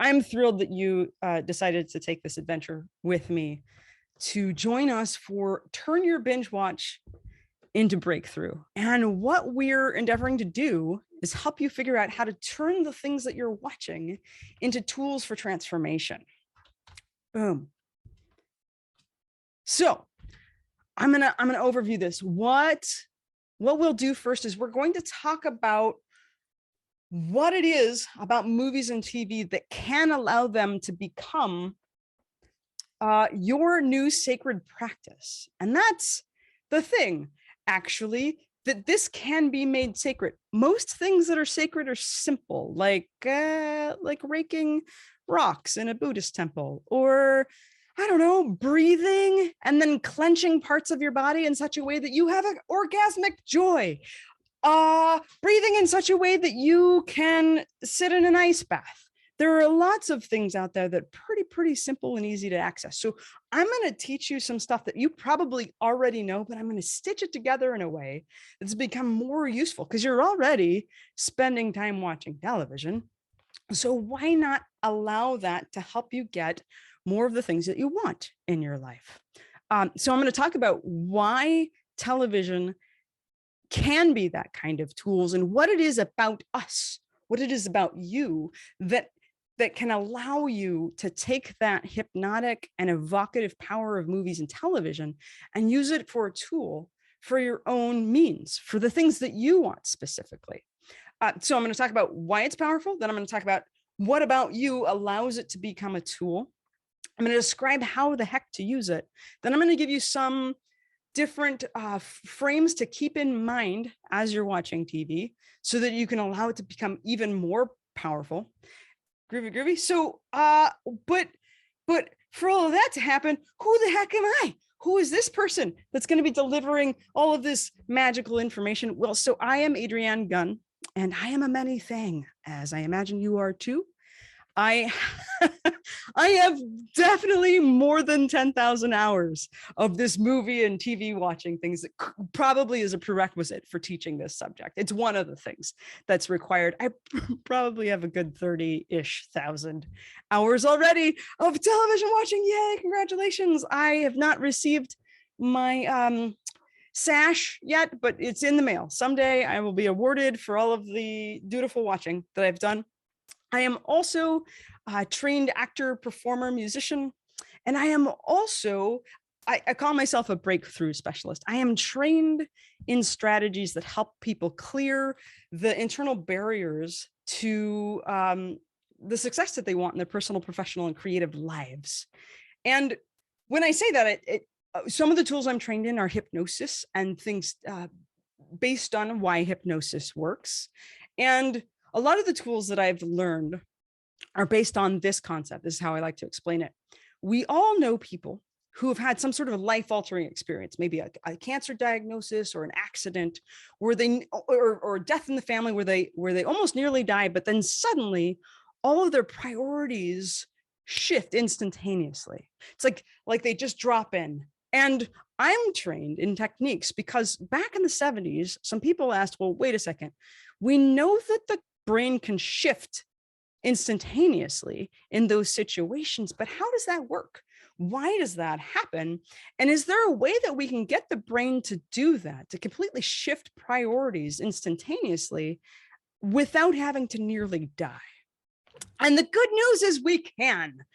I'm thrilled that you decided to take this adventure with me to join us for Turn Your Binge Watch into Breakthrough. And what we're endeavoring to do is help you figure out how to turn the things that you're watching into tools for transformation. Boom. So I'm gonna overview this. What we'll do first is we're going to talk about what it is about movies and TV that can allow them to become your new sacred practice. And that's the thing, actually, that this can be made sacred. Most things that are sacred are simple, like raking rocks in a Buddhist temple, or I don't know, breathing and then clenching parts of your body in such a way that you have an orgasmic joy. Breathing in such a way that you can sit in an ice bath. There are lots of things out there that are pretty simple and easy to access. So I'm going to teach you some stuff that you probably already know, but I'm going to stitch it together in a way that's become more useful because you're already spending time watching television. So why not allow that to help you get more of the things that you want in your life? So I'm going to talk about why television can be that kind of tools and what it is about us, what it is about you that can allow you to take that hypnotic and evocative power of movies and television and use it for a tool for your own means, for the things that you want specifically. So I'm going to talk about why it's powerful. Then I'm going to talk about what about you allows it to become a tool. I'm going to describe how the heck to use it. Then I'm going to give you some different frames to keep in mind as you're watching TV so that you can allow it to become even more powerful. Groovy. So, but for all of that to happen, who the heck am I? Who is this person that's going to be delivering all of this magical information? Well, so I am Adrienne Gunn, and I am a many thing, as I imagine you are too. I have definitely more than 10,000 hours of this movie and TV watching things that probably is a prerequisite for teaching this subject. It's one of the things that's required. I probably have a good 30-ish thousand hours already of television watching. Yay, congratulations. I have not received my sash yet, but it's in the mail. Someday I will be awarded for all of the dutiful watching that I've done. I am also a trained actor, performer, musician, and I am also, I call myself a breakthrough specialist. I am trained in strategies that help people clear the internal barriers to the success that they want in their personal, professional, and creative lives. And when I say that, some of the tools I'm trained in are hypnosis and things based on why hypnosis works. And a lot of the tools that I've learned are based on this concept. This is how I like to explain it. We all know people who have had some sort of life-altering experience, maybe a cancer diagnosis or an accident where they, or death in the family where they almost nearly die, but then suddenly all of their priorities shift instantaneously. It's like they just drop in. And I'm trained in techniques because back in the 70s, some people asked, well, wait a second. We know that the brain can shift instantaneously in those situations, but how does that work? Why does that happen? And is there a way that we can get the brain to do that, to completely shift priorities instantaneously without having to nearly die? And the good news is we can.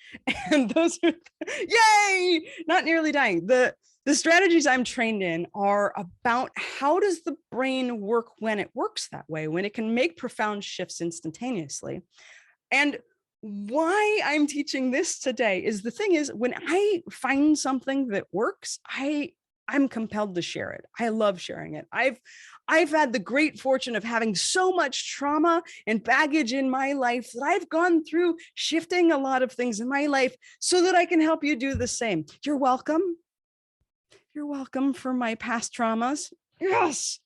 And those are, yay, not nearly dying. The strategies I'm trained in are about how does the brain work when it works that way, when it can make profound shifts instantaneously. And why I'm teaching this today is the thing is when I find something that works, I'm compelled to share it. I love sharing it. I've had the great fortune of having so much trauma and baggage in my life that I've gone through shifting a lot of things in my life so that I can help you do the same. You're welcome. You're welcome for my past traumas. Yes.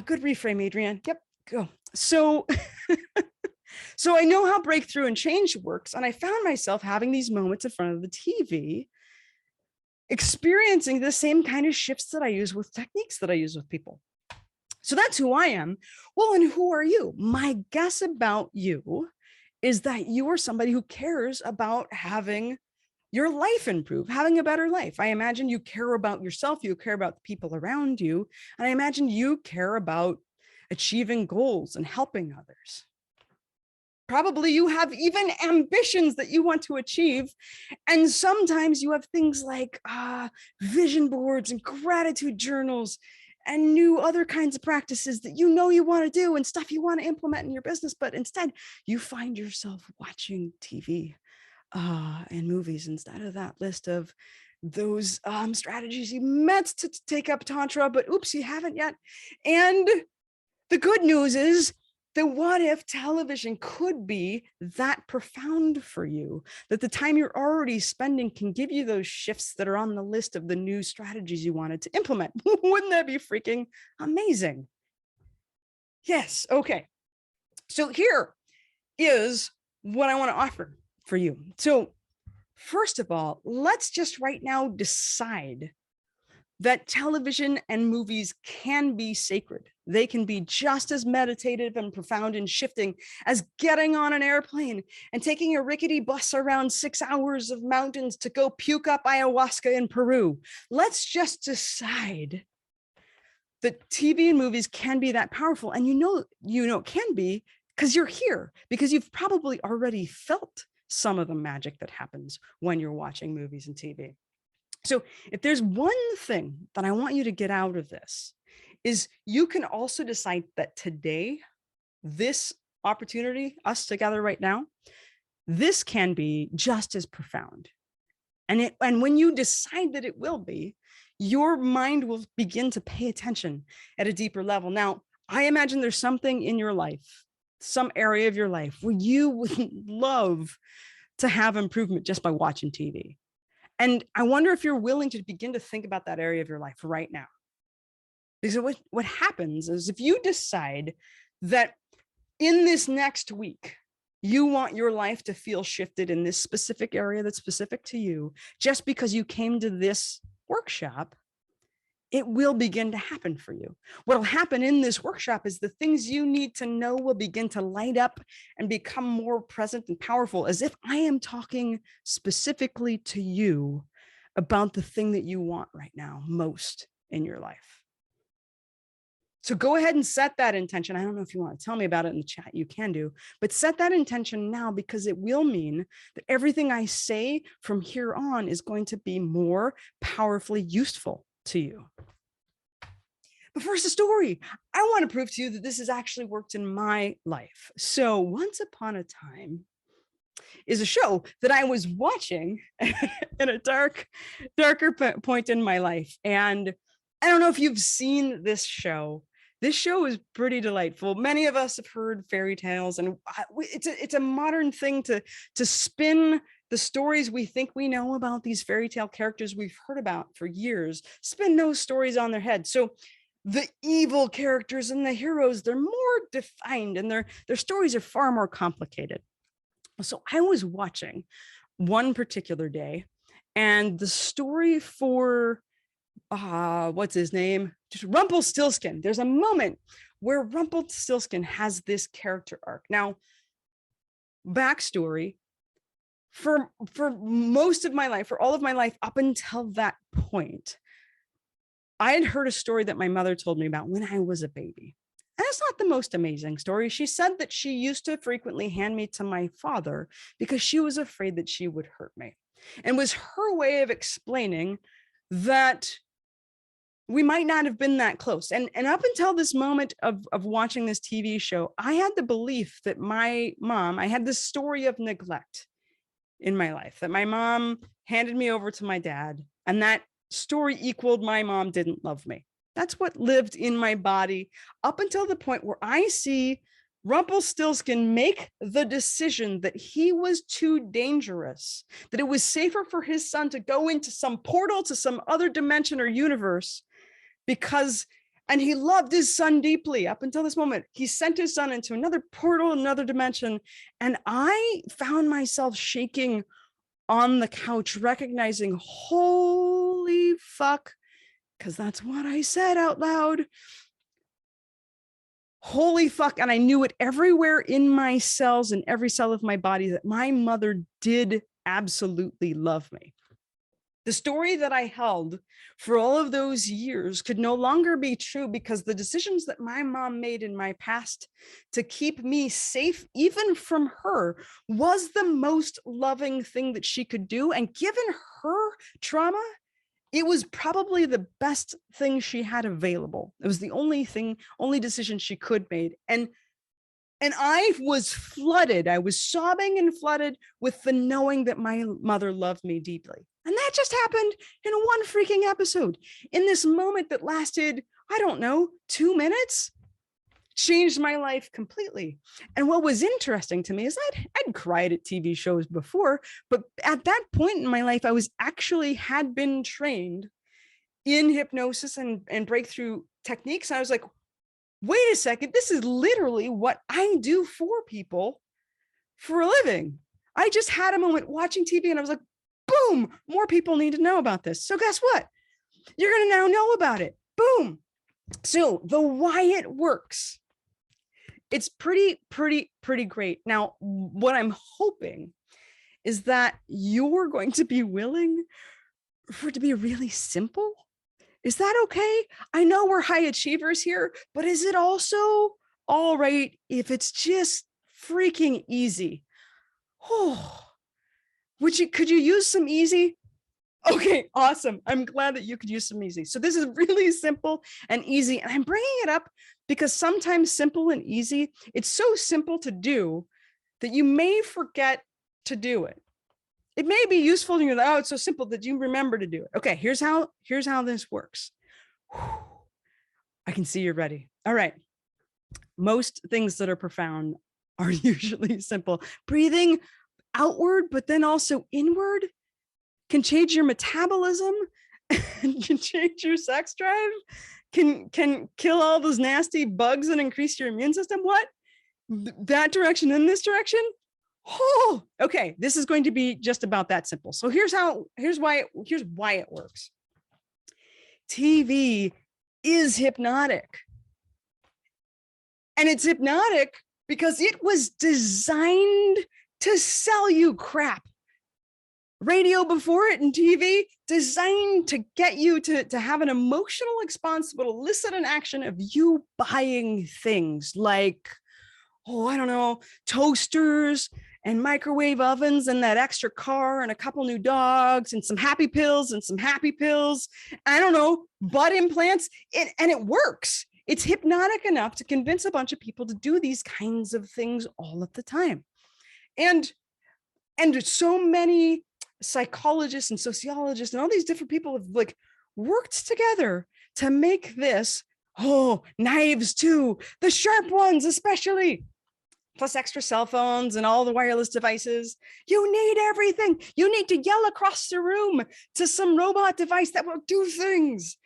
Good reframe, Adrienne. Yep, go. So, so I know how breakthrough and change works. And I found myself having these moments in front of the TV, experiencing the same kind of shifts that I use with techniques that I use with people. So that's who I am. Well, and who are you? My guess about you is that you are somebody who cares about having your life improve, having a better life. I imagine you care about yourself, you care about the people around you, and I imagine you care about achieving goals and helping others. Probably you have even ambitions that you want to achieve. And sometimes you have things like vision boards and gratitude journals and new other kinds of practices that you know you want to do and stuff you want to implement in your business. But instead, you find yourself watching TV and movies instead of that list of those strategies you meant to take up Tantra, but oops, you haven't yet. And the good news is that what if television could be that profound for you, that the time you're already spending can give you those shifts that are on the list of the new strategies you wanted to implement? Wouldn't that be freaking amazing? Yes. Okay. So here is what I want to offer for you. So first of all, let's just right now decide that television and movies can be sacred. They can be just as meditative and profound and shifting as getting on an airplane and taking a rickety bus around 6 hours of mountains to go puke up ayahuasca in Peru. Let's just decide that TV and movies can be that powerful. And you know it can be because you're here, because you've probably already felt some of the magic that happens when you're watching movies and TV. So if there's one thing that I want you to get out of this, is you can also decide that today, this opportunity, us together right now, this can be just as profound. And when you decide that it will be, your mind will begin to pay attention at a deeper level. Now, I imagine there's something in your life, some area of your life where you would love to have improvement just by watching TV. And I wonder if you're willing to begin to think about that area of your life right now. Because what happens is if you decide that in this next week, you want your life to feel shifted in this specific area that's specific to you, just because you came to this workshop, it will begin to happen for you. What will happen in this workshop is the things you need to know will begin to light up and become more present and powerful, as if I am talking specifically to you about the thing that you want right now most in your life. So go ahead and set that intention. I don't know if you want to tell me about it in the chat, you can do, but set that intention now, because it will mean that everything I say from here on is going to be more powerfully useful to you. But first, a story. I want to prove to you that this has actually worked in my life. So Once Upon a Time is a show that I was watching in a darker point in my life. And I don't know if you've seen this show. This show is pretty delightful. Many of us have heard fairy tales, and it's a modern thing to spin the stories we think we know about these fairy tale characters we've heard about for years, spin those stories on their head. So the evil characters and the heroes, they're more defined, and their stories are far more complicated. So I was watching one particular day, and the story for what's his name? Just Rumpelstiltskin. There's a moment where Rumpelstiltskin has this character arc. Now, backstory, for most of my life, for all of my life up until that point, I had heard a story that my mother told me about when I was a baby. And it's not the most amazing story. She said that she used to frequently hand me to my father because she was afraid that she would hurt me. And it was her way of explaining that we might not have been that close. And up until this moment of watching this TV show, I had the belief that my mom, I had this story of neglect in my life, that my mom handed me over to my dad, and that story equaled my mom didn't love me. That's what lived in my body up until the point where I see Rumpelstiltskin make the decision that he was too dangerous, that it was safer for his son to go into some portal to some other dimension or universe, and he loved his son deeply up until this moment. He sent his son into another portal, another dimension. And I found myself shaking on the couch, recognizing, holy fuck, because that's what I said out loud. Holy fuck. And I knew it everywhere in my cells and every cell of my body that my mother did absolutely love me. The story that I held for all of those years could no longer be true because the decisions that my mom made in my past to keep me safe, even from her, was the most loving thing that she could do. And given her trauma, it was probably the best thing she had available. It was the only decision she could make. And I was flooded. I was sobbing and flooded with the knowing that my mother loved me deeply. And that just happened in one freaking episode. In this moment that lasted, I don't know, 2 minutes, changed my life completely. And what was interesting to me is I'd cried at TV shows before, but at that point in my life, I was actually had been trained in hypnosis and breakthrough techniques. And I was like, wait a second, this is literally what I do for people for a living. I just had a moment watching TV and I was like, boom, more people need to know about this. So guess what? You're going to now know about it. Boom. So the why it works, it's pretty great. Now, what I'm hoping is that you're going to be willing for it to be really simple. Is that okay? I know we're high achievers here, but is it also all right if it's just freaking easy? Oh, could you use some easy? Okay, awesome. I'm glad that you could use some easy. So this is really simple and easy. And I'm bringing it up because sometimes simple and easy, it's so simple to do that you may forget to do it. It may be useful and you're like, oh, it's so simple that you remember to do it. Okay, here's how this works. I can see you're ready. All right. Most things that are profound are usually simple. Breathing outward, but then also inward can change your metabolism, can change your sex drive, can kill all those nasty bugs and increase your immune system. What? That direction and this direction? Oh, okay. This is going to be just about that simple. So here's why it works. TV is hypnotic. And it's hypnotic because it was designed to sell you crap. Radio before it and TV designed to get you to have an emotional response that will elicit an action of you buying things like, oh, I don't know, toasters and microwave ovens and that extra car and a couple new dogs and some happy pills and some happy pills. I don't know, butt implants. And it works. It's hypnotic enough to convince a bunch of people to do these kinds of things all of the time. And so many psychologists and sociologists and all these different people have like worked together to make this, oh, knives too, the sharp ones especially, plus extra cell phones and all the wireless devices. You need everything. You need to yell across the room to some robot device that will do things.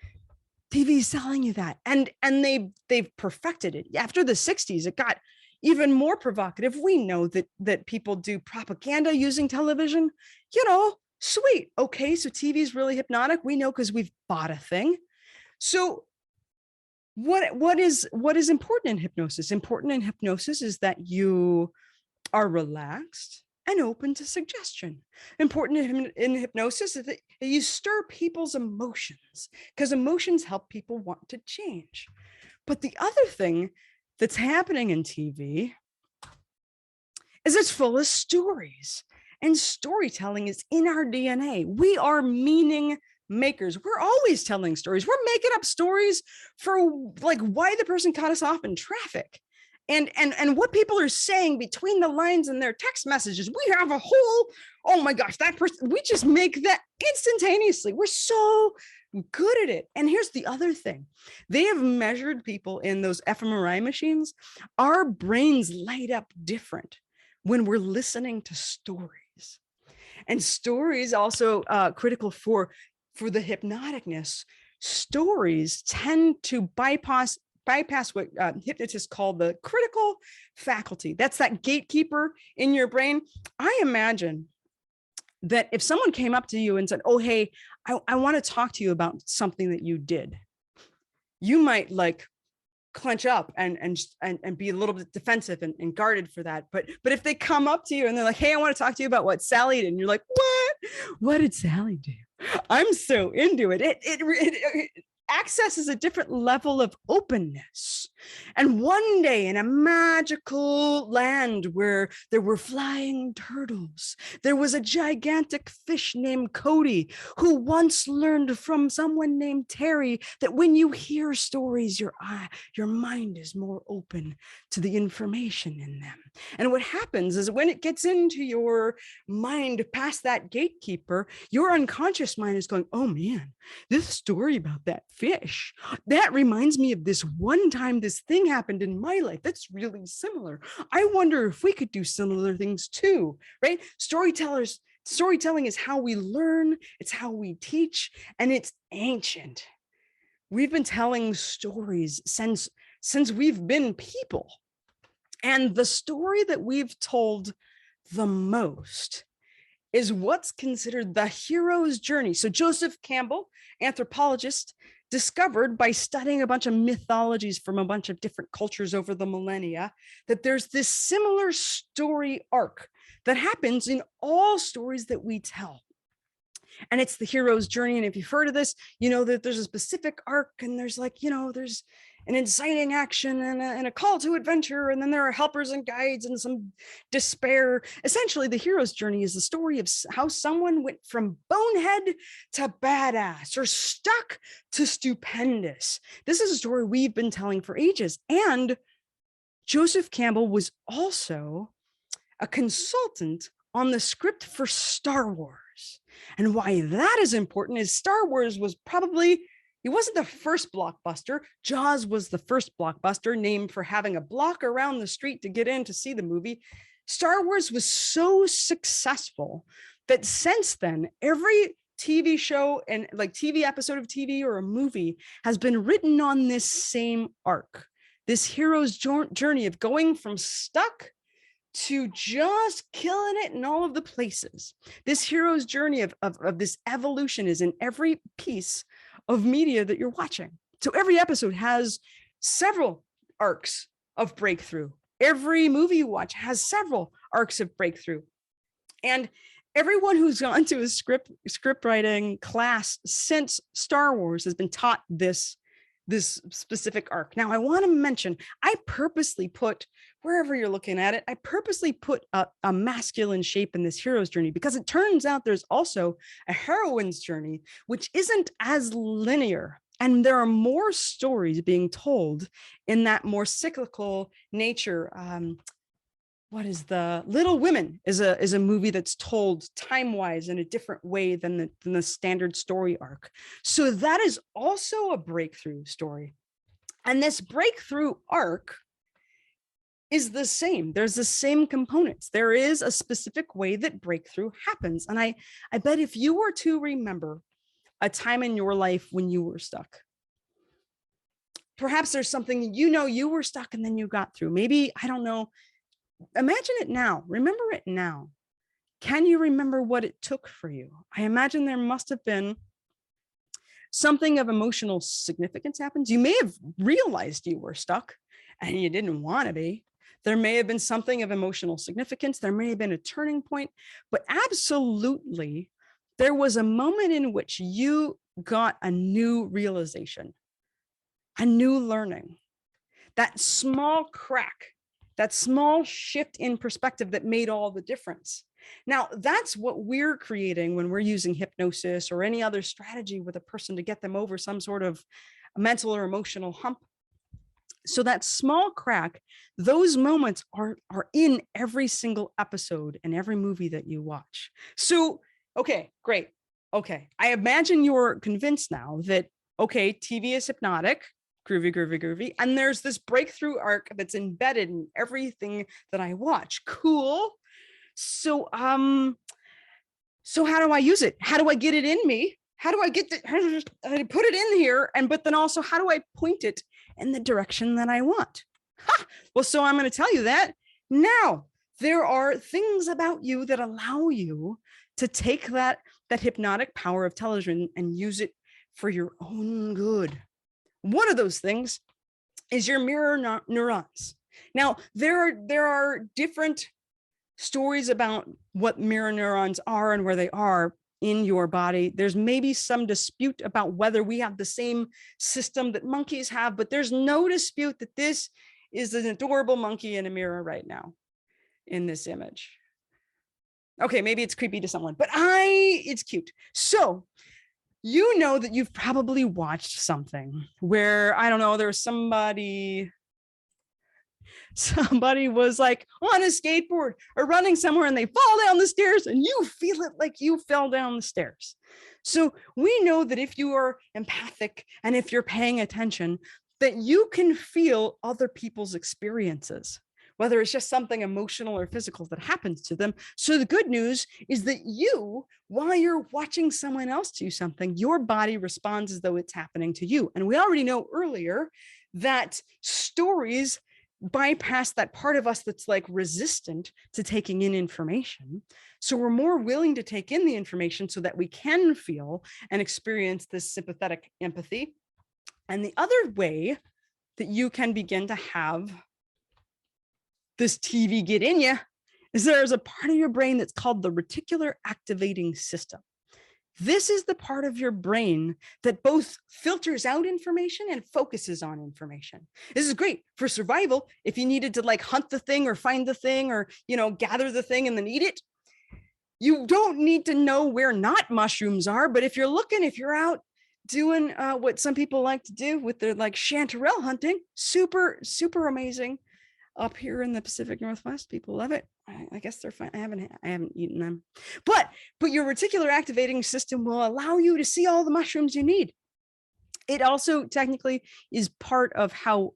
TV's selling you that. And they've perfected it. After the 60s, it got even more provocative. We know that people do propaganda using television. You know, sweet. Okay, so TV is really hypnotic. We know because we've bought a thing. So what is important in hypnosis? Important in hypnosis is that you are relaxed and open to suggestion. Important in hypnosis is that you stir people's emotions because emotions help people want to change. But the other thing that's happening in TV is it's full of stories, and storytelling is in our DNA. We are meaning makers. We're always telling stories. We're making up stories for like why the person cut us off in traffic and what people are saying between the lines in their text messages. We have a whole, oh my gosh, that person, we just make that instantaneously. We're so good at it. And here's the other thing. They have measured people in those fMRI machines. Our brains light up different when we're listening to stories. And stories also critical for the hypnoticness. Stories tend to bypass what hypnotists call the critical faculty. That's that gatekeeper in your brain. I imagine that if someone came up to you and said, oh, hey, I want to talk to you about something that you did, you might like clench up and be a little bit defensive and guarded for that. But if they come up to you and they're like, hey, I want to talk to you about what Sally did, and you're like, what did Sally do? I'm so into it. It accesses a different level of openness. And one day in a magical land where there were flying turtles, there was a gigantic fish named Cody who once learned from someone named Terry that when you hear stories, your mind is more open to the information in them. And what happens is when it gets into your mind past that gatekeeper, your unconscious mind is going, oh man, this story about that fish, that reminds me of this one time this thing happened in my life. That's really similar. I wonder if we could do similar things too, right? Storytelling is how we learn, it's how we teach, and it's ancient. We've been telling stories since we've been people. And the story that we've told the most is what's considered the hero's journey. So Joseph Campbell, anthropologist, discovered by studying a bunch of mythologies from a bunch of different cultures over the millennia, that there's this similar story arc that happens in all stories that we tell. And it's the hero's journey. And if you've heard of this, you know that there's a specific arc, and there's like, you know, there's an inciting action and a call to adventure. And then there are helpers and guides and some despair. Essentially, the hero's journey is the story of how someone went from bonehead to badass, or stuck to stupendous. This is a story we've been telling for ages. And Joseph Campbell was also a consultant on the script for Star Wars. And why that is important is Star Wars was probably, it wasn't the first blockbuster. Jaws was the first blockbuster, named for having a block around the street to get in to see the movie. Star Wars was so successful that since then, every TV show and like TV episode of TV or a movie has been written on this same arc, this hero's journey of going from stuck to just killing it in all of the places. This hero's journey of this evolution is in every piece of media that you're watching. So every episode has several arcs of breakthrough. Every movie you watch has several arcs of breakthrough. And everyone who's gone to a script writing class since Star Wars has been taught this specific arc. Now, I want to mention, I purposely put, wherever you're looking at it, I purposely put a masculine shape in this hero's journey, because it turns out there's also a heroine's journey, which isn't as linear. And there are more stories being told in that more cyclical nature. What is the Little Women is a movie that's told time-wise in a different way than the standard story arc. So that is also a breakthrough story. And this breakthrough arc is the same. There's the same components. There is a specific way that breakthrough happens. And I bet if you were to remember a time in your life when you were stuck, perhaps there's something, you know, you were stuck and then you got through. Maybe, I don't know, imagine it now. Remember it now. Can you remember what it took for you? I imagine there must have been something of emotional significance happens. You may have realized you were stuck and you didn't want to be. There may have been something of emotional significance. There may have been a turning point, but absolutely, there was a moment in which you got a new realization, a new learning, that small crack, that small shift in perspective that made all the difference. Now, that's what we're creating when we're using hypnosis or any other strategy with a person to get them over some sort of mental or emotional hump. So that small crack, those moments are in every single episode and every movie that you watch. So, okay, great. Okay, I imagine you're convinced now that, okay, TV is hypnotic, groovy, groovy, groovy. And there's this breakthrough arc that's embedded in everything that I watch. Cool. So, so how do I use it? How do I get it in me? How do I get how do I put it in here? But then also, how do I point it in the direction that I want? Well, so I'm going to tell you that now. There are things about you that allow you to take that hypnotic power of television and use it for your own good. One of those things is your mirror neurons. Now, there are different stories about what mirror neurons are and where they are in your body. There's maybe some dispute about whether we have the same system that monkeys have, but there's no dispute that this is an adorable monkey in a mirror right now in this image. Okay, maybe it's creepy to someone, but it's cute. So you know that you've probably watched something where, I don't know, there's somebody was like on a skateboard or running somewhere and they fall down the stairs and you feel it like you fell down the stairs. So we know that if you are empathic and if you're paying attention, that you can feel other people's experiences, whether it's just something emotional or physical that happens to them. So the good news is that you, while you're watching someone else do something, your body responds as though it's happening to you. And we already know earlier that stories bypass that part of us that's like resistant to taking in information. So we're more willing to take in the information so that we can feel and experience this sympathetic empathy. And the other way that you can begin to have this TV get in you is there's a part of your brain that's called the reticular activating system. This is the part of your brain that both filters out information and focuses on information. This is great for survival. If you needed to like hunt the thing or find the thing or, gather the thing and then eat it, you don't need to know where not mushrooms are. But if you're out doing what some people like to do with their like chanterelle hunting, super, super amazing. Up here in the Pacific Northwest, people love it. I guess they're fine. I haven't eaten them, but your reticular activating system will allow you to see all the mushrooms you need. It also technically is part of how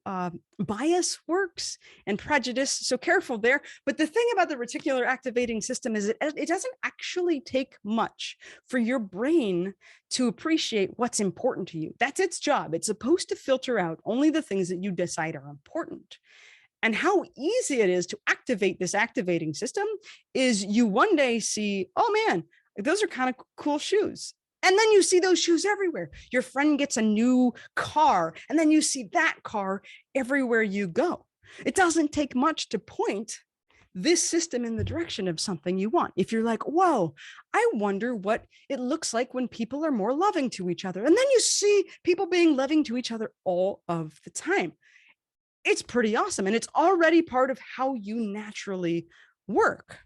bias works and prejudice. So careful there. But the thing about the reticular activating system is it doesn't actually take much for your brain to appreciate what's important to you. That's its job. It's supposed to filter out only the things that you decide are important. And how easy it is to activate this activating system is you one day see, oh man, those are kind of cool shoes. And then you see those shoes everywhere. Your friend gets a new car, and then you see that car everywhere you go. It doesn't take much to point this system in the direction of something you want. If you're like, whoa, I wonder what it looks like when people are more loving to each other. And then you see people being loving to each other all of the time. It's pretty awesome. And it's already part of how you naturally work.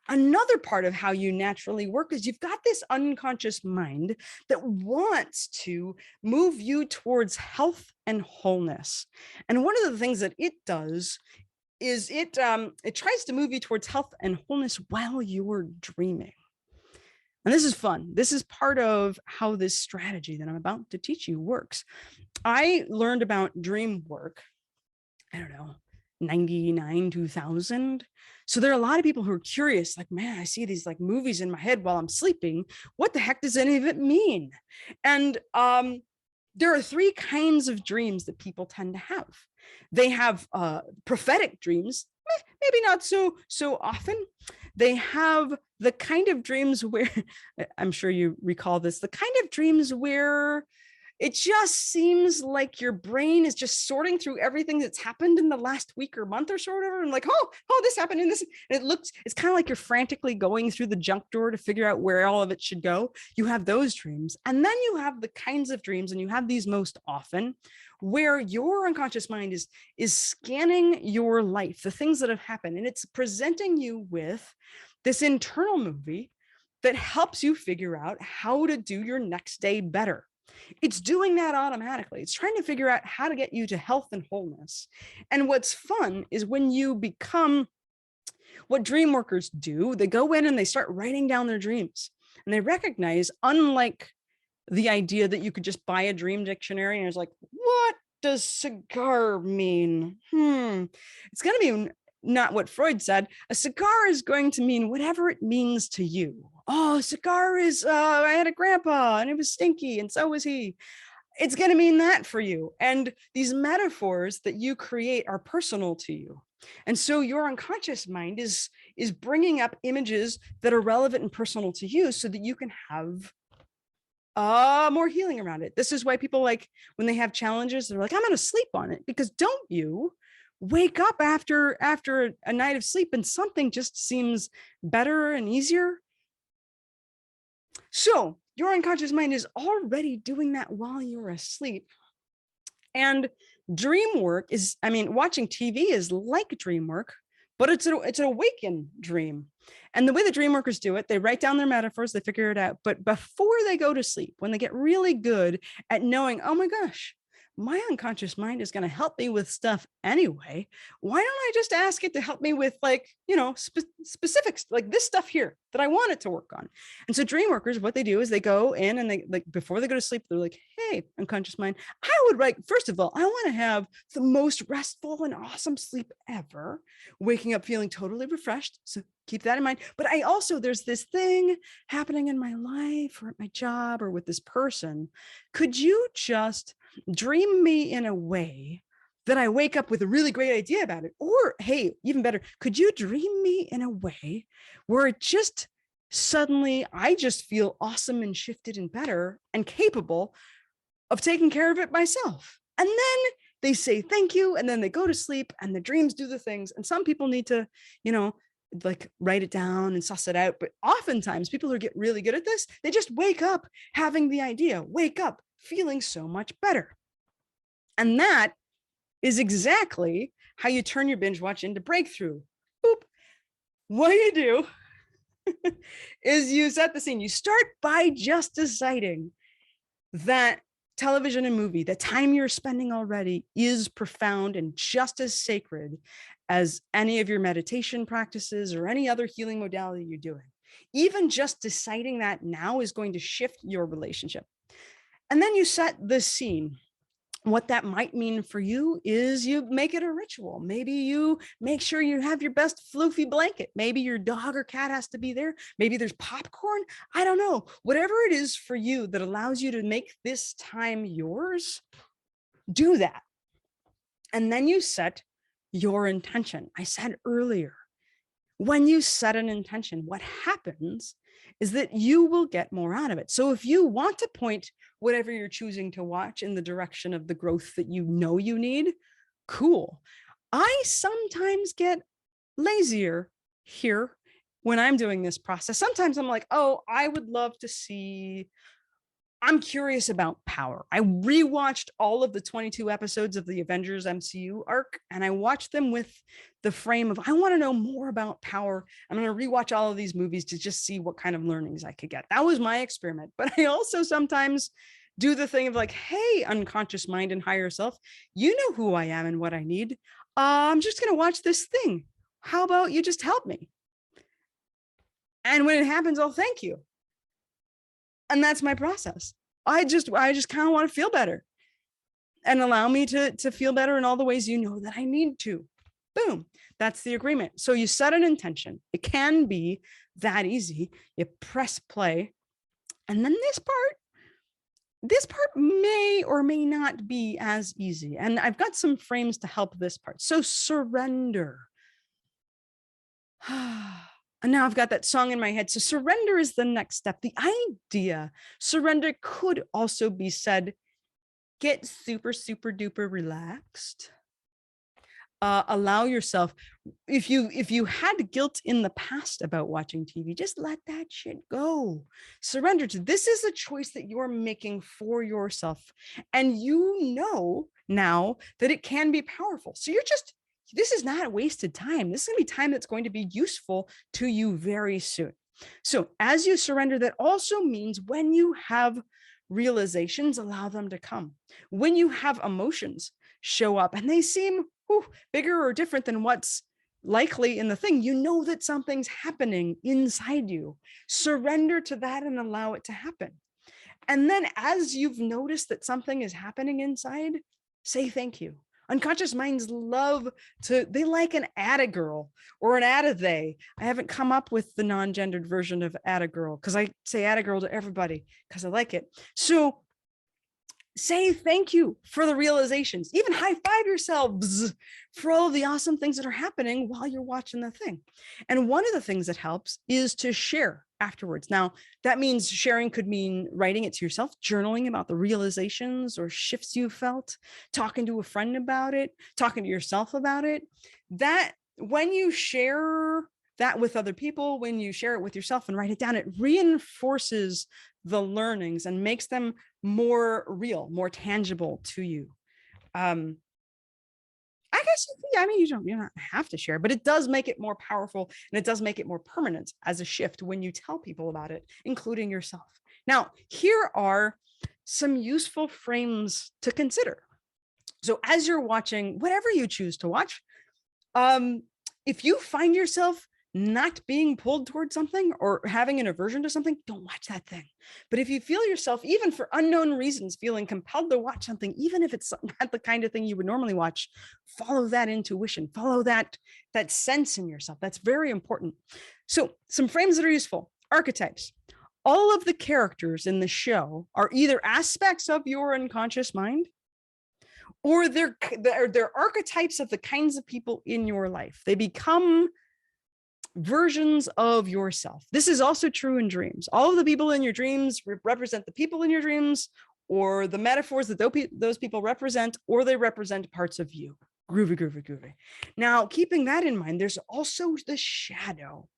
Another part of how you naturally work is you've got this unconscious mind that wants to move you towards health and wholeness. And one of the things that it does is it tries to move you towards health and wholeness while you're dreaming. And this is fun. This is part of how this strategy that I'm about to teach you works. I learned about dream work, I don't know, 99, 2000. So there are a lot of people who are curious, like, man, I see these like movies in my head while I'm sleeping. What the heck does any of it mean? And there are three kinds of dreams that people tend to have. They have prophetic dreams, maybe not so often. They have the kind of dreams where, I'm sure you recall this, the kind of dreams where it just seems like your brain is just sorting through everything that's happened in the last week or month or sort of, and like, oh, this happened and this, and it's kind of like you're frantically going through the junk drawer to figure out where all of it should go. You have those dreams. And then you have the kinds of dreams, and you have these most often, where your unconscious mind is scanning your life, the things that have happened, and it's presenting you with this internal movie that helps you figure out how to do your next day better. It's doing that automatically. It's trying to figure out how to get you to health and wholeness. And what's fun is when you become what dream workers do, they go in and they start writing down their dreams. And they recognize, unlike the idea that you could just buy a dream dictionary and it's like, what does cigar mean? It's going to be not what Freud said. A cigar is going to mean whatever it means to you. Oh, cigar is, I had a grandpa and it was stinky and so was he. It's going to mean that for you. And these metaphors that you create are personal to you. And so your unconscious mind is bringing up images that are relevant and personal to you so that you can have more healing around it. This is why people, like, when they have challenges, they're like, I'm going to sleep on it. Because don't you wake up after a night of sleep and something just seems better and easier? So your unconscious mind is already doing that while you're asleep. And dream work is, I mean, watching TV is like dream work, but it's an awakened dream. And the way the dream workers do it, they write down their metaphors, they figure it out. But before they go to sleep, when they get really good at knowing, oh my gosh, my unconscious mind is going to help me with stuff anyway, why don't I just ask it to help me with, like, specifics, like this stuff here that I want it to work on? And so dream workers, what they do is they go in and they, like, before they go to sleep, they're like, hey, unconscious mind, I would like, first of all, I want to have the most restful and awesome sleep ever, waking up feeling totally refreshed. So keep that in mind. But I also, there's this thing happening in my life or at my job or with this person. Could you just dream me in a way that I wake up with a really great idea about it? Or, hey, even better, could you dream me in a way where it just suddenly, I just feel awesome and shifted and better and capable of taking care of it myself? And then they say thank you, and then they go to sleep, and the dreams do the things. And some people need to, like, write it down and suss it out. But oftentimes people who get really good at this, they just wake up having the idea, wake up feeling so much better. And that is exactly how you turn your binge watch into breakthrough. Boop. What you do is you set the scene. You start by just deciding that television and movie, the time you're spending already, is profound and just as sacred as any of your meditation practices or any other healing modality you're doing. Even just deciding that now is going to shift your relationship. And then you set the scene. What that might mean for you is you make it a ritual. Maybe you make sure you have your best floofy blanket. Maybe your dog or cat has to be there. Maybe there's popcorn. I don't know. Whatever it is for you that allows you to make this time yours, do that. And then you set your intention. I said earlier, when you set an intention, what happens is that you will get more out of it. So if you want to point whatever you're choosing to watch in the direction of the growth that you know you need, cool. I sometimes get lazier here when I'm doing this process. Sometimes I'm like, oh, I would love to see, I'm curious about power. I rewatched all of the 22 episodes of the Avengers MCU arc, and I watched them with the frame of, I want to know more about power. I'm going to rewatch all of these movies to just see what kind of learnings I could get. That was my experiment. But I also sometimes do the thing of like, hey, unconscious mind and higher self, you know who I am and what I need. I'm just going to watch this thing. How about you just help me? And when it happens, I'll thank you. And that's my process. I just kind of want to feel better and allow me to feel better in all the ways you know that I need to. Boom. That's the agreement. So you set an intention. It can be that easy. You press play. And then this part may or may not be as easy. And I've got some frames to help this part. So surrender. And now I've got that song in my head. So surrender is the next step. The idea, surrender could also be said, get super, super duper relaxed. Allow yourself, if you had guilt in the past about watching TV, just let that shit go. Surrender to this is a choice that you're making for yourself. And you know now that it can be powerful. So this is not a wasted time. This is going to be time that's going to be useful to you very soon. So as you surrender, that also means when you have realizations, allow them to come. When you have emotions show up and they seem bigger or different than what's likely in the thing, you know that something's happening inside you. Surrender to that and allow it to happen. And then as you've noticed that something is happening inside, say thank you. Unconscious minds they like an atta girl or an atta they. I haven't come up with the non-gendered version of atta girl because I say atta girl to everybody because I like it. So say thank you for the realizations, even high five yourselves for all of the awesome things that are happening while you're watching the thing. And one of the things that helps is to share afterwards. Now, that means sharing could mean writing it to yourself, journaling about the realizations or shifts you felt, talking to a friend about it, talking to yourself about it. That when you share that with other people, when you share it with yourself and write it down, it reinforces the learnings and makes them more real, more tangible to you. I guess, I mean, you don't have to share, but it does make it more powerful, and it does make it more permanent as a shift when you tell people about it, including yourself. Now, here are some useful frames to consider. So as you're watching whatever you choose to watch, if you find yourself not being pulled towards something or having an aversion to something, don't watch that thing. But if you feel yourself, even for unknown reasons, feeling compelled to watch something, even if it's not the kind of thing you would normally watch, follow that intuition, follow that sense in yourself. That's very important. So some frames that are useful: archetypes. All of the characters in the show are either aspects of your unconscious mind, or they're archetypes of the kinds of people in your life. They become versions of yourself. This is also true in dreams. All of the people in your dreams represent the people in your dreams, or the metaphors that those people represent, or they represent parts of you. Groovy, groovy, groovy. Now, keeping that in mind, there's also the shadow.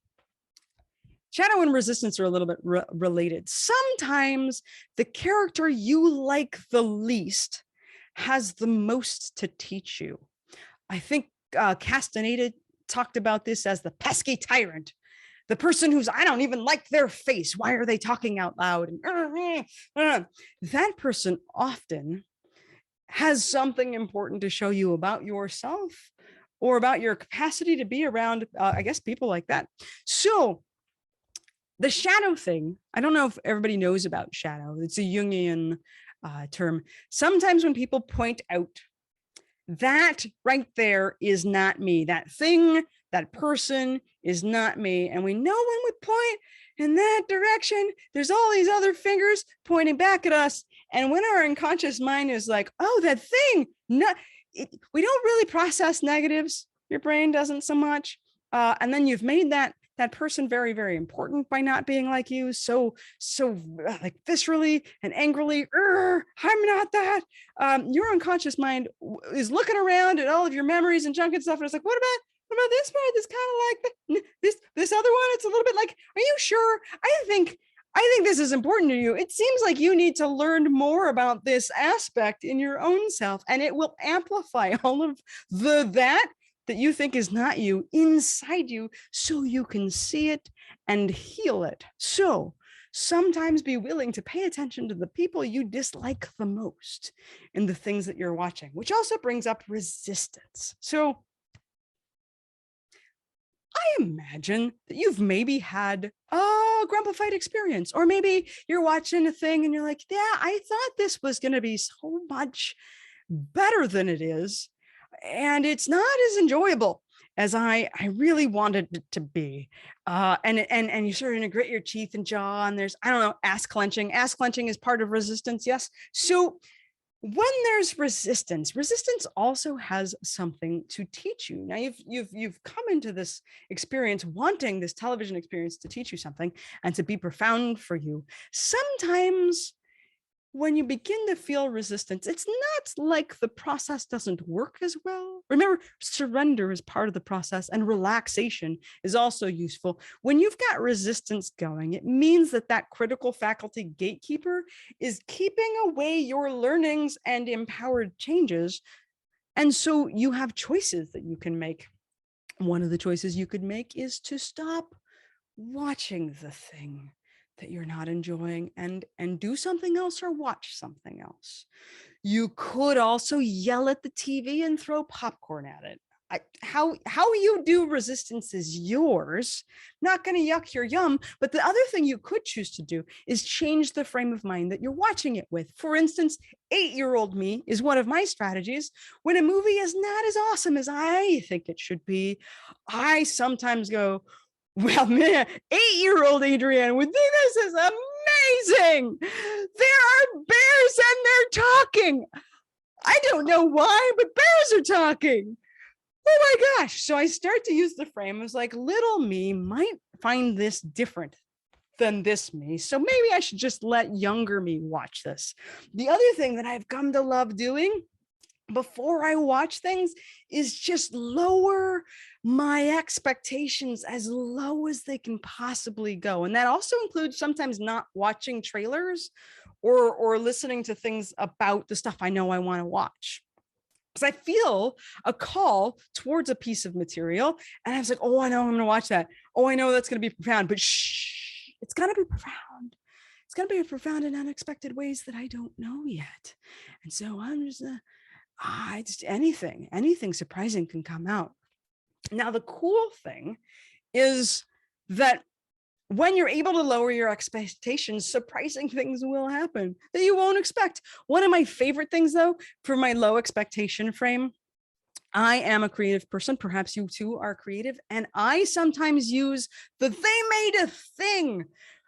Shadow and resistance are a little bit related. Sometimes the character you like the least has the most to teach you. I think Castaneda talked about this as the pesky tyrant, the person who's, I don't even like their face. Why are they talking out loud? And that person often has something important to show you about yourself or about your capacity to be around, I guess, people like that. So the shadow thing, I don't know if everybody knows about shadow. It's a Jungian term. Sometimes when people point out that right there is not me, that thing, that person is not me, and we know when we point in that direction, there's all these other fingers pointing back at us. And when our unconscious mind is like, oh, that thing, we don't really process negatives. Your brain doesn't so much. And then you've made that person very, very important by not being like you. So like viscerally and angrily, I'm not that. Your unconscious mind is looking around at all of your memories and junk and stuff. And it's like, what about this part? That's kind of like this other one. It's a little bit like, are you sure? I think this is important to you. It seems like you need to learn more about this aspect in your own self, and it will amplify all of that you think is not you inside you, so you can see it and heal it. So sometimes be willing to pay attention to the people you dislike the most in the things that you're watching, which also brings up resistance. So I imagine that you've maybe had a grumble fight experience, or maybe you're watching a thing and you're like, yeah, I thought this was going to be so much better than it is, and it's not as enjoyable as I really wanted it to be. And you sort of grit your teeth and jaw, and there's, I don't know, ass clenching. Ass clenching is part of resistance, yes. So when there's resistance also has something to teach you. Now you've come into this experience wanting this television experience to teach you something and to be profound for you. Sometimes when you begin to feel resistance, it's not like the process doesn't work as well. Remember, surrender is part of the process, and relaxation is also useful. When you've got resistance going, it means that critical faculty gatekeeper is keeping away your learnings and empowered changes. And so you have choices that you can make. One of the choices you could make is to stop watching the thing that you're not enjoying and do something else or watch something else. You could also yell at the TV and throw popcorn at it. How you do resistance is yours. Not going to yuck your yum. But the other thing you could choose to do is change the frame of mind that you're watching it with. For instance, 8-year-old me is one of my strategies. When a movie is not as awesome as I think it should be, I sometimes go, well, man, 8-year-old Adrienne would think this is amazing. There are bears and they're talking. I don't know why, but bears are talking. Oh my gosh. So I start to use the frame as like, little me might find this different than this me. So maybe I should just let younger me watch this. The other thing that I've come to love doing before I watch things is just lower my expectations as low as they can possibly go. And that also includes sometimes not watching trailers or listening to things about the stuff I know I want to watch. Because I feel a call towards a piece of material and I was like, oh, I know I'm going to watch that. Oh, I know that's going to be profound, but shh, it's going to be profound. It's going to be profound in unexpected ways that I don't know yet. And so I'm just just anything surprising can come out. Now, the cool thing is that when you're able to lower your expectations, surprising things will happen that you won't expect. One of my favorite things, though, for my low expectation frame, I am a creative person. Perhaps you too are creative. And I sometimes use the they made a thing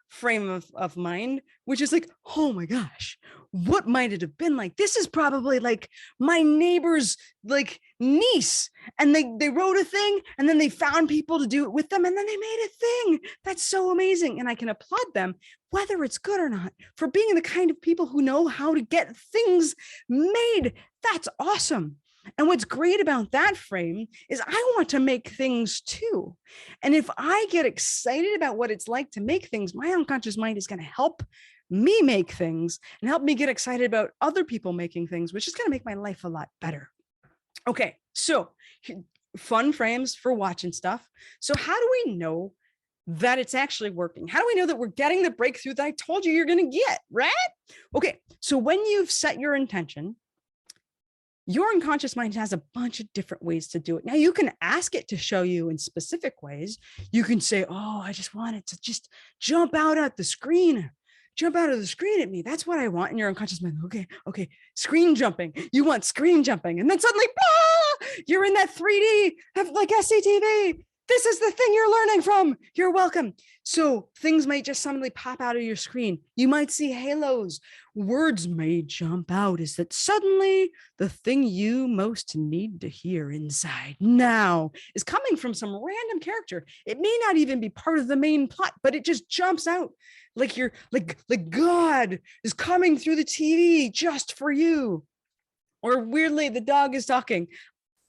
frame of mind, which is like, oh my gosh, what might it have been like? This is probably like my neighbor's like niece, and they wrote a thing and then they found people to do it with them and then they made a thing. That's so amazing. And I can applaud them, whether it's good or not, for being the kind of people who know how to get things made. That's awesome. And what's great about that frame is I want to make things too. And if I get excited about what it's like to make things, my unconscious mind is going to help me make things and help me get excited about other people making things, which is going to make my life a lot better. Okay, so fun frames for watching stuff. So how do we know that it's actually working? How do we know that we're getting the breakthrough that I told you you're going to get, right? Okay, so when you've set your intention, your unconscious mind has a bunch of different ways to do it. Now, you can ask it to show you in specific ways. You can say, oh, I just want it to just jump out of the screen at me. That's what I want. And your unconscious mind, okay, screen jumping. You want screen jumping. And then suddenly, you're in that 3D of like SCTV. This is the thing you're learning from. You're welcome. So things might just suddenly pop out of your screen. You might see halos. Words may jump out. Is that suddenly the thing you most need to hear inside now is coming from some random character. It may not even be part of the main plot, but it just jumps out like you're like God is coming through the TV just for you. Or weirdly, the dog is talking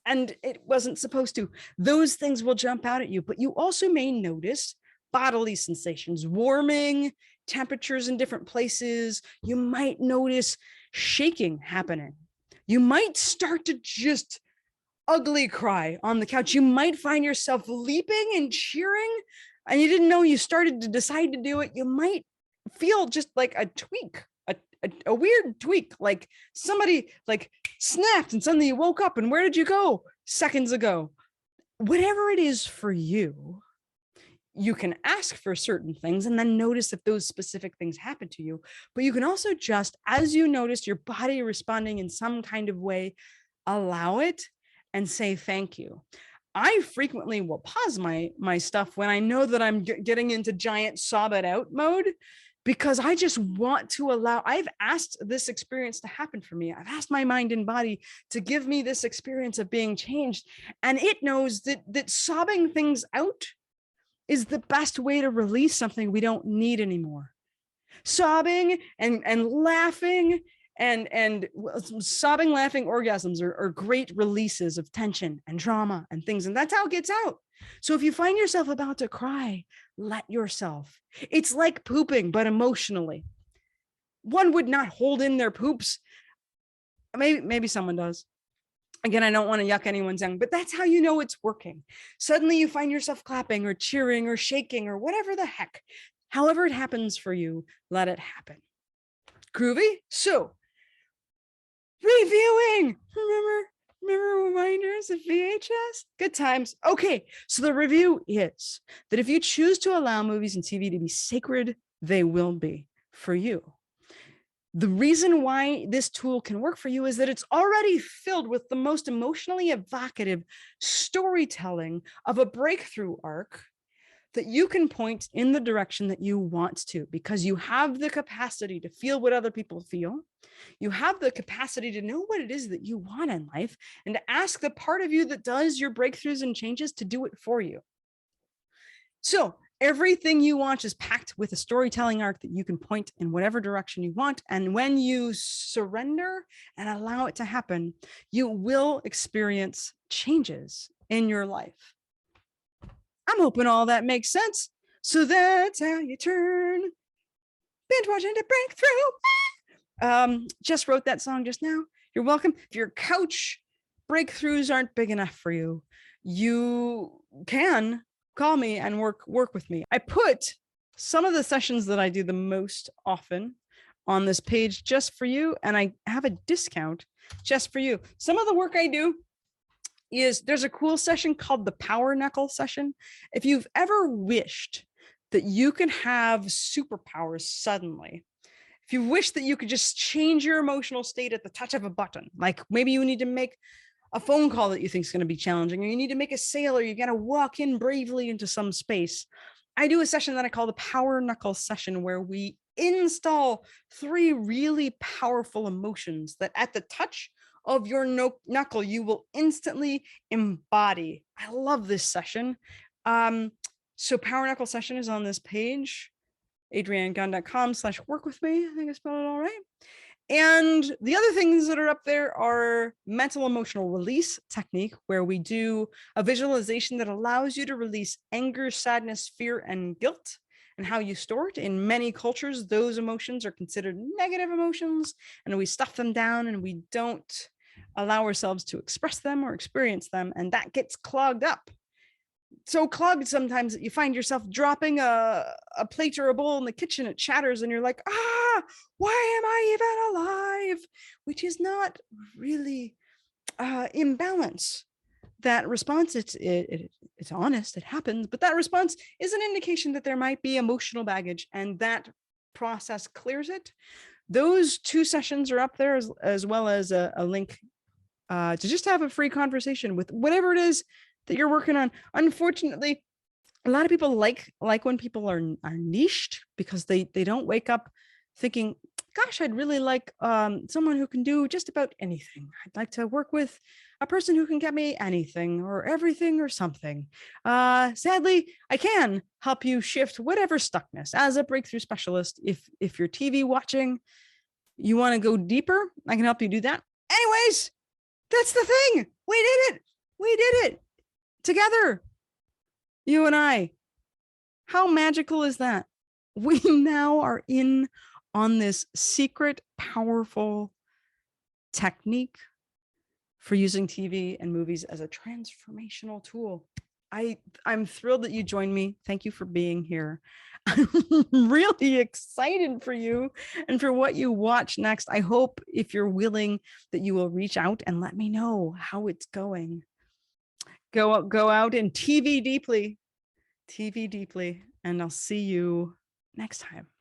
and it wasn't supposed to. Those things will jump out at you, but you also may notice bodily sensations, warming, temperatures in different places. You might notice shaking happening. You might start to just ugly cry on the couch. You might find yourself leaping and cheering, and you didn't know you started to decide to do it. You might feel just like a tweak, a weird tweak, like somebody like snapped and suddenly you woke up and where did you go seconds ago? Whatever it is for you, you can ask for certain things and then notice if those specific things happen to you. But you can also just, as you notice your body responding in some kind of way, allow it and say thank you. I frequently will pause my stuff when I know that I'm getting into giant sob it out mode, because I just want to allow, I've asked this experience to happen for me. I've asked my mind and body to give me this experience of being changed. And it knows that sobbing things out is the best way to release something we don't need anymore. Sobbing and laughing and sobbing, laughing orgasms are great releases of tension and trauma and things. And that's how it gets out. So if you find yourself about to cry, let yourself. It's like pooping, but emotionally. One would not hold in their poops. Maybe someone does. Again, I don't want to yuck anyone's young, but that's how you know it's working. Suddenly you find yourself clapping or cheering or shaking or whatever the heck. However it happens for you, let it happen. Groovy? So, reviewing. Remember reminders of VHS? Good times. Okay, so the review is that if you choose to allow movies and TV to be sacred, they will be for you. The reason why this tool can work for you is that it's already filled with the most emotionally evocative storytelling of a breakthrough arc that you can point in the direction that you want to, because you have the capacity to feel what other people feel. You have the capacity to know what it is that you want in life and to ask the part of you that does your breakthroughs and changes to do it for you. So Everything you watch is packed with a storytelling arc that you can point in whatever direction you want. And when you surrender and allow it to happen, you will experience changes in your life. I'm hoping all that makes sense. So that's how you turn binge watching to breakthrough. Just wrote that song just now. You're welcome. If your couch breakthroughs aren't big enough for you, you can call me and work with me. I put some of the sessions that I do the most often on this page just for you, and I have a discount just for you. Some of the work I do is, there's a cool session called the Power Knuckle session. If you've ever wished that you can have superpowers suddenly, if you wish that you could just change your emotional state at the touch of a button, like maybe you need to make a phone call that you think is going to be challenging, or you need to make a sale, or you got to walk in bravely into some space, I do a session that I call the Power Knuckle session, where we install 3 really powerful emotions that at the touch of your knuckle, you will instantly embody. I love this session. So Power Knuckle session is on this page, adriennegunn.com/work with me. I think I spelled it all right. And the other things that are up there are mental emotional release technique, where we do a visualization that allows you to release anger, sadness, fear, and guilt, and how you store it. In many cultures, those emotions are considered negative emotions, and we stuff them down and we don't allow ourselves to express them or experience them, and that gets clogged up. So clogged sometimes that you find yourself dropping a plate or a bowl in the kitchen, it shatters, and you're like, why am I even alive? Which is not really imbalance. That response, it's honest, it happens, but that response is an indication that there might be emotional baggage, and that process clears it. Those 2 sessions are up there, as well as a link to just have a free conversation with whatever it is that you're working on. Unfortunately, a lot of people like when people are niched, because they don't wake up thinking, gosh, I'd really like someone who can do just about anything. I'd like to work with a person who can get me anything or everything or something. Sadly, I can help you shift whatever stuckness as a breakthrough specialist. If you're TV watching, you want to go deeper, I can help you do that. Anyways, that's the thing. We did it. We did it together, you and I. How magical is that? We now are in on this secret, powerful technique for using TV and movies as a transformational tool. I'm thrilled that you joined me. Thank you for being here. I'm really excited for you and for what you watch next. I hope, if you're willing, that you will reach out and let me know how it's going. Go out and TV deeply, and I'll see you next time.